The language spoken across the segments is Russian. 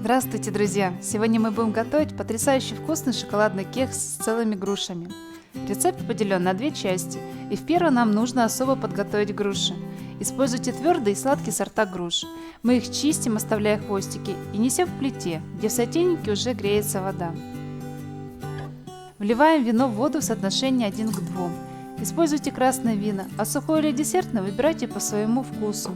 Здравствуйте, друзья! Сегодня мы будем готовить потрясающе вкусный шоколадный кекс с целыми грушами. Рецепт поделен на две части, и в первой нам нужно особо подготовить груши. Используйте твердые и сладкие сорта груш. Мы их чистим, оставляя хвостики, и несем в плите, где в сотейнике уже греется вода. Вливаем вино в воду в соотношении 1 к 2. Используйте красное вино, а сухое или десертное выбирайте по своему вкусу.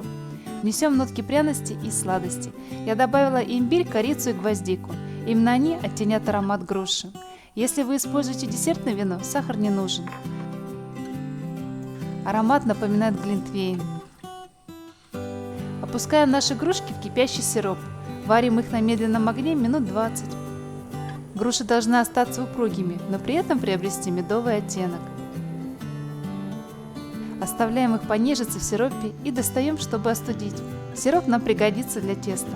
Внесем нотки пряности и сладости. Я добавила имбирь, корицу и гвоздику. Именно они оттенят аромат груши. Если вы используете десертное вино, сахар не нужен. Аромат напоминает глинтвейн. Опускаем наши грушки в кипящий сироп. Варим их на медленном огне минут 20. Груши должны остаться упругими, но при этом приобрести медовый оттенок. Оставляем их понежиться в сиропе и достаем, чтобы остудить. Сироп нам пригодится для теста.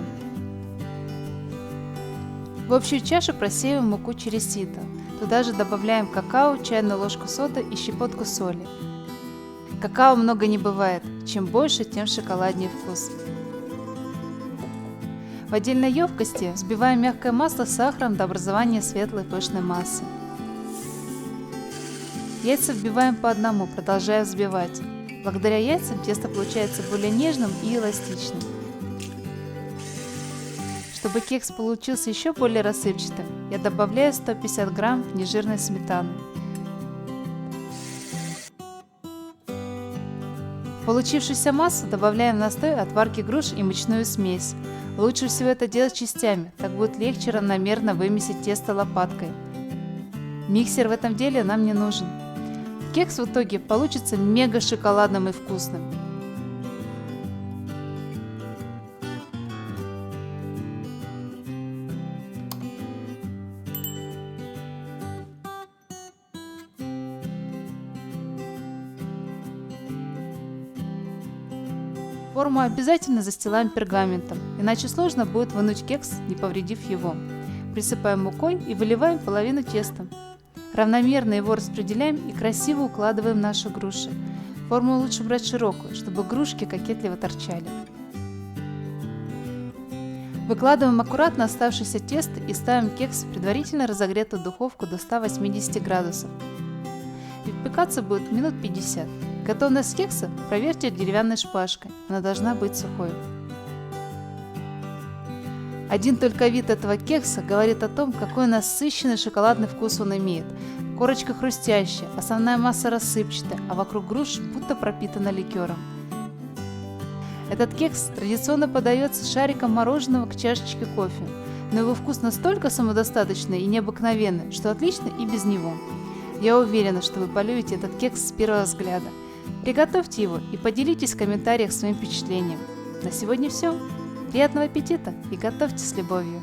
В общую чашу просеиваем муку через сито. Туда же добавляем какао, чайную ложку соды и щепотку соли. Какао много не бывает. Чем больше, тем шоколаднее вкус. В отдельной емкости взбиваем мягкое масло с сахаром до образования светлой пышной массы. Яйца вбиваем по одному, продолжая взбивать. Благодаря яйцам тесто получается более нежным и эластичным. Чтобы кекс получился еще более рассыпчатым, я добавляю 150 грамм нежирной сметаны. В получившуюся массу добавляем настой от варки груш и мучную смесь. Лучше всего это делать частями, так будет легче равномерно вымесить тесто лопаткой. Миксер в этом деле нам не нужен. Кекс в итоге получится мега шоколадным и вкусным. Форму обязательно застилаем пергаментом, иначе сложно будет вынуть кекс, не повредив его. Присыпаем мукой и выливаем половину теста. Равномерно его распределяем и красиво укладываем наши груши. Форму лучше брать широкую, чтобы грушки кокетливо торчали. Выкладываем аккуратно оставшееся тесто и ставим кекс в предварительно разогретую духовку до 180 градусов. И выпекаться будет минут 50. Готовность кекса проверьте деревянной шпажкой, она должна быть сухой. Один только вид этого кекса говорит о том, какой насыщенный шоколадный вкус он имеет. Корочка хрустящая, основная масса рассыпчатая, а вокруг груш будто пропитана ликером. Этот кекс традиционно подается шариком мороженого к чашечке кофе, но его вкус настолько самодостаточный и необыкновенный, что отлично и без него. Я уверена, что вы полюбите этот кекс с первого взгляда. Приготовьте его и поделитесь в комментариях своим впечатлением. На сегодня все. Приятного аппетита и готовьте с любовью!